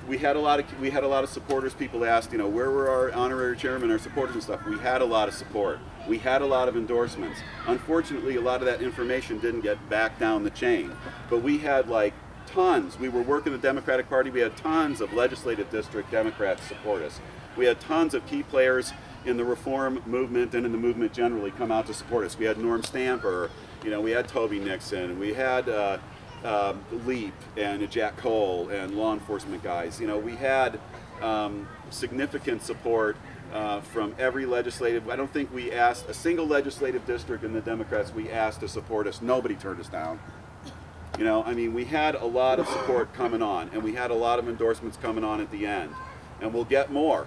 we had a lot of supporters. People asked, you know, where were our honorary chairman, our supporters and stuff. We had a lot of support. We had a lot of endorsements. Unfortunately, a lot of that information didn't get back down the chain. But we had like tons. We were working the Democratic Party. We had tons of legislative district Democrats support us. We had tons of key players in the reform movement and in the movement generally come out to support us. We had Norm Stamper, you know, we had Toby Nixon, we had Leap and Jack Cole and law enforcement guys. You know, we had significant support from every legislative. I don't think we asked a single legislative district in the Democrats we asked to support us. Nobody turned us down. You know, I mean, we had a lot of support coming on, and we had a lot of endorsements coming on at the end, and we'll get more.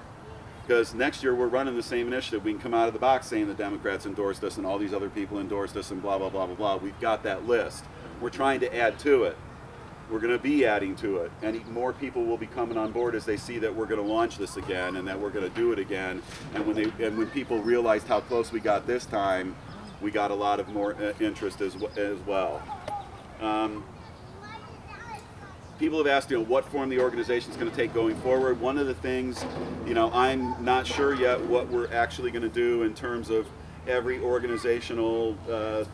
Because next year we're running the same initiative. We can come out of the box saying the Democrats endorsed us and all these other people endorsed us and blah, blah, blah, blah, blah. We've got that list. We're trying to add to it. We're going to be adding to it. And more people will be coming on board as they see that we're going to launch this again and that we're going to do it again. And when people realized how close we got this time, we got a lot of more interest as well. People have asked, you know, what form the organization is going to take going forward. One of the things, you know, I'm not sure yet what we're actually going to do in terms of every organizational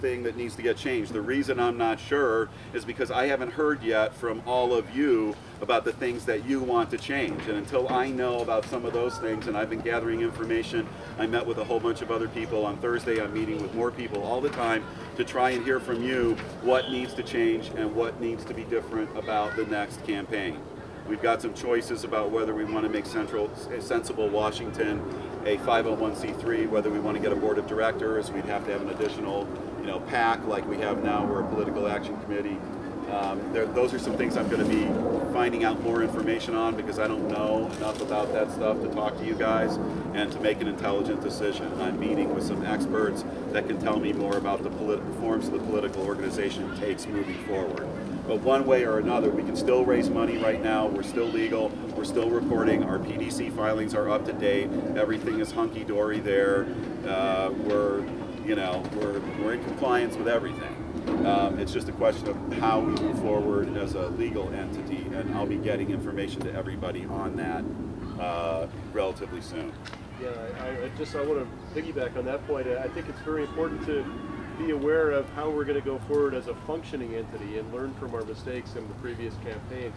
thing that needs to get changed. The reason I'm not sure is because I haven't heard yet from all of you about the things that you want to change. And until I know about some of those things, and I've been gathering information, I met with a whole bunch of other people on Thursday. I'm meeting with more people all the time to try and hear from you what needs to change and what needs to be different about the next campaign. We've got some choices about whether we want to make Sensible Washington a 501c3, whether we want to get a board of directors. We'd have to have an additional, you know, PAC like we have now. We're a political action committee. Those are some things I'm going to be finding out more information on because I don't know enough about that stuff to talk to you guys and to make an intelligent decision. I'm meeting with some experts that can tell me more about the forms of the political organization takes moving forward. But one way or another, we can still raise money right now. We're still legal. We're still reporting. Our PDC filings are up to date. Everything is hunky-dory there. We're in compliance with everything. It's just a question of how we move forward as a legal entity, and I'll be getting information to everybody on that relatively soon. Yeah, I want to piggyback on that point. I think it's very important to be aware of how we're going to go forward as a functioning entity and learn from our mistakes in the previous campaigns.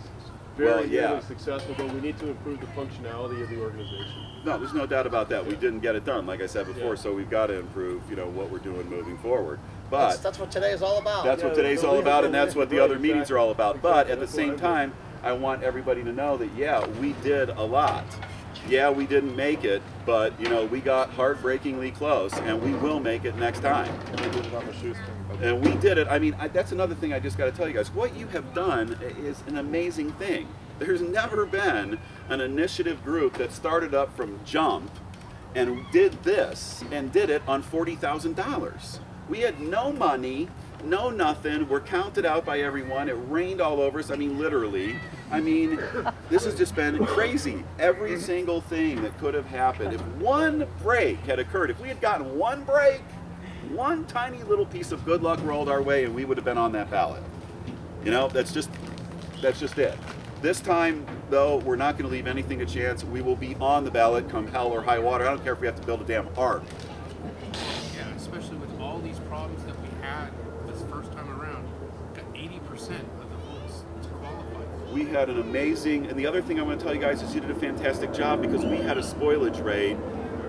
Very successful, but we need to improve the functionality of the organization. No, there's no doubt about that. We didn't get it done, like I said before, so we've got to improve, you know, what we're doing moving forward. But that's what today is all about. That's what today's all about, and that's what the other meetings are all about. But at the same time, I want everybody to know that, yeah, we did a lot. Yeah, we didn't make it, but, you know, we got heartbreakingly close, and we will make it next time. And we did it. I mean, that's another thing I just got to tell you guys. What you have done is an amazing thing. There's never been an initiative group that started up from jump and did this and did it on $40,000. We had no money, no nothing. We're counted out by everyone. It rained all over us. I mean, literally. I mean, this has just been crazy. Every single thing that could have happened. If one break had occurred, if we had gotten one break, one tiny little piece of good luck rolled our way and we would have been on that ballot. You know, that's just it. This time, though, we're not going to leave anything to chance. We will be on the ballot come hell or high water. I don't care if we have to build a damn ark. Yeah, especially with all these problems that we had this first time around, got 80% of the votes to qualify. We had an amazing, and the other thing I want to tell you guys is you did a fantastic job because we had a spoilage rate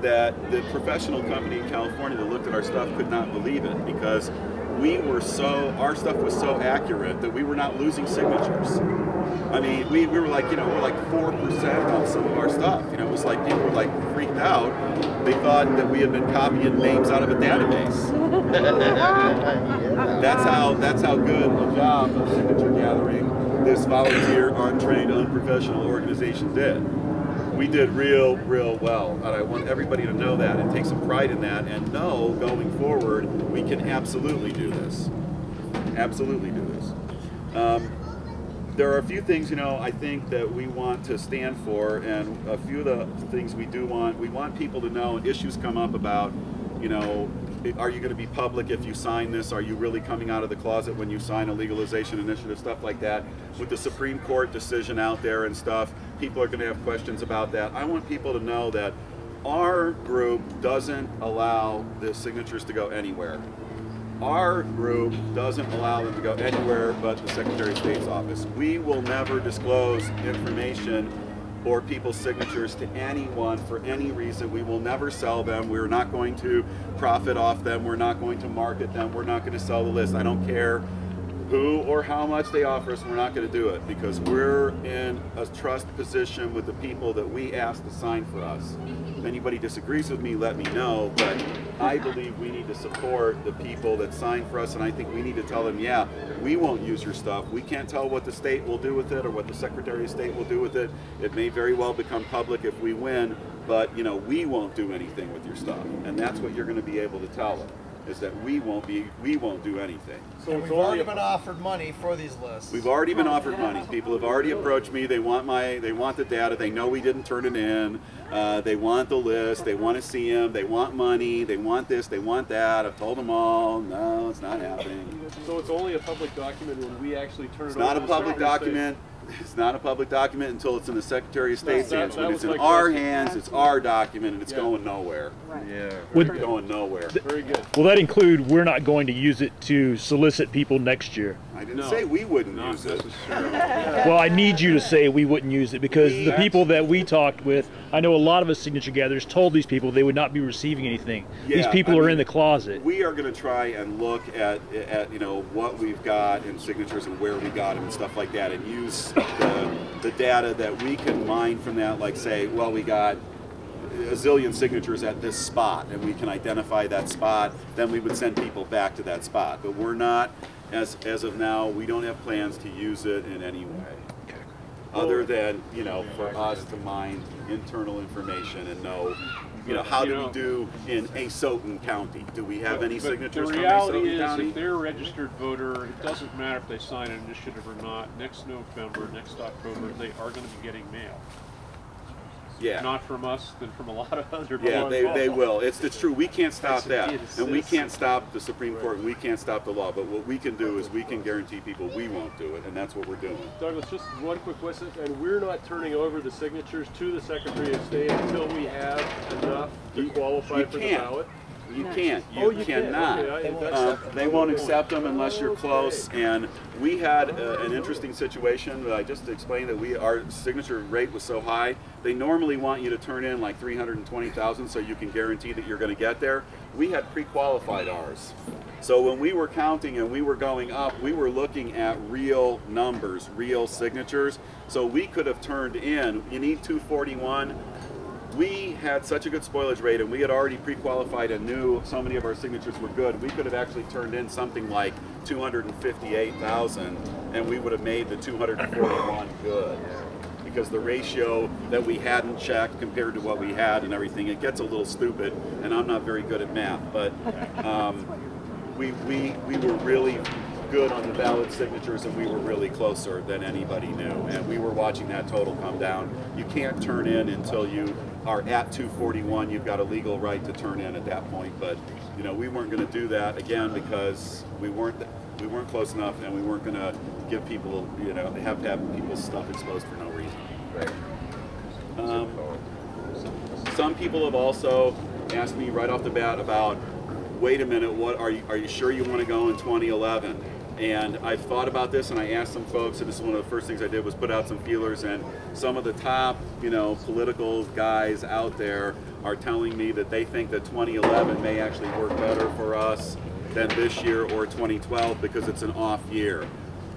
that the professional company in California that looked at our stuff could not believe it because our stuff was so accurate that we were not losing signatures. I mean, we were like, you know, we're like 4% on some of our stuff. You know, it was like people were like freaked out. They thought that we had been copying names out of a database. That's how good a job of signature gathering this volunteer, untrained, unprofessional organization did. We did real well, and I want everybody to know that and take some pride in that and know going forward we can absolutely do this. Absolutely do this. There are a few things, you know, I think that we want to stand for, and a few of the things we want people to know, and issues come up about, you know, are you going to be public if you sign this? Are you really coming out of the closet when you sign a legalization initiative, stuff like that? With the Supreme Court decision out there and stuff, people are going to have questions about that. I want people to know that our group doesn't allow the signatures to go anywhere. Our group doesn't allow them to go anywhere but the Secretary of State's office. We will never disclose information or people's signatures to anyone for any reason. We will never sell them. We're not going to profit off them. We're not going to market them. We're not going to sell the list. I don't care who or how much they offer us. We're not going to do it because we're in a trust position with the people that we ask to sign for us. If anybody disagrees with me, let me know, but I believe we need to support the people that sign for us, and I think we need to tell them, yeah, we won't use your stuff. We can't tell what the state will do with it or what the Secretary of State will do with it. It may very well become public if we win, but you know, we won't do anything with your stuff, and that's what you're going to be able to tell them, is that we won't do anything. So we've already been offered money for these lists. We've already been offered money. People have already approached me. They want the data. They know we didn't turn it in. They want the list. They want to see them. They want money. They want this. They want that. I've told them all. No, it's not happening. So it's only a public document when we actually turn it over. It's not a to the public Secretary of State. document. It's not a public document until it's in the Secretary of State's hands. that When was it's in my our question. hands, it's our document, and it's Yeah. going nowhere. Yeah. It's going nowhere. Very good. Will that include we're not going to use it to solicit people next year? I didn't say we wouldn't Not use it. necessarily. Well, I need you to say we wouldn't use it because the people that we talked with, I know a lot of us signature gatherers told these people they would not be receiving anything. These Yeah, people I are mean, in the closet. We are going to try and look at you know what we've got in signatures and where we got them and stuff like that, and use the data that we can mine from that. Like say, well, we got a zillion signatures at this spot, and we can identify that spot. Then we would send people back to that spot. But we're not, as of now, we don't have plans to use it in any way. Other than, you know, for us to mine internal information and know, you know, how do we do in Asotin County? Do we have any signatures The from reality Asotin is, County? if they're a registered voter, it doesn't matter if they sign an initiative or not. Next November, next October, they are going to be getting mail. Yeah. Not from us, then from a lot of other Yeah, people. they will. It's true. We can't stop that, It's and we can't stop the Supreme Court, and we can't stop the law. But what we can do is we can guarantee people we won't do it, and that's what we're doing. Douglas, just one quick question, and we're not turning over the signatures to the Secretary of State until we have enough to qualify you for the can't. ballot? You can't. Oh, You you can. cannot. Okay, They won't accept them unless you're close. And we had an interesting situation that I just explained that our signature rate was so high. They normally want you to turn in like 320,000 so you can guarantee that you're going to get there. We had pre-qualified ours. So when we were counting and we were going up, we were looking at real numbers, real signatures. So we could have turned in, you need 241. We had such a good spoilage rate, and we had already pre-qualified and knew so many of our signatures were good. We could have actually turned in something like 258,000, and we would have made the 241 good. Because the ratio that we hadn't checked compared to what we had and everything, it gets a little stupid, and I'm not very good at math, but we were really good on the ballot signatures, and we were really closer than anybody knew, and we were watching that total come down. You can't turn in until you are at 241. You've got a legal right to turn in at that point, but you know, we weren't going to do that again because we weren't close enough, and we weren't going to give people, you know, they have to have people's stuff exposed for no reason. Some people have also asked me right off the bat about, wait a minute, what are you sure you want to go in 2011? And I've thought about this, and I asked some folks, and this is one of the first things I did was put out some feelers, and some of the top, you know, political guys out there are telling me that they think that 2011 may actually work better for us than this year or 2012 because it's an off year.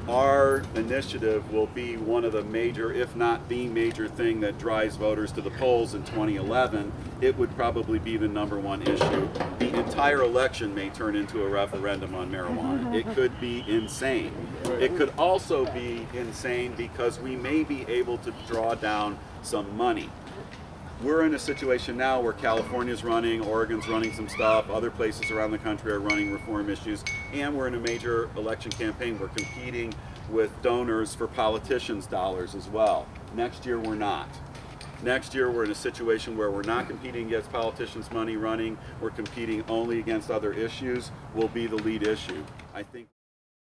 Our initiative will be one of the major, if not the major thing that drives voters to the polls in 2011. It would probably be the #1 issue. The entire election may turn into a referendum on marijuana. It could be insane. It could also be insane because we may be able to draw down some money. We're in a situation now where California's running, Oregon's running some stuff, other places around the country are running reform issues, and we're in a major election campaign. We're competing with donors for politicians' dollars as well. Next year we're not. Next year, we're in a situation where we're not competing against politicians' money running. We're competing only against other issues. Will be the lead issue. I think.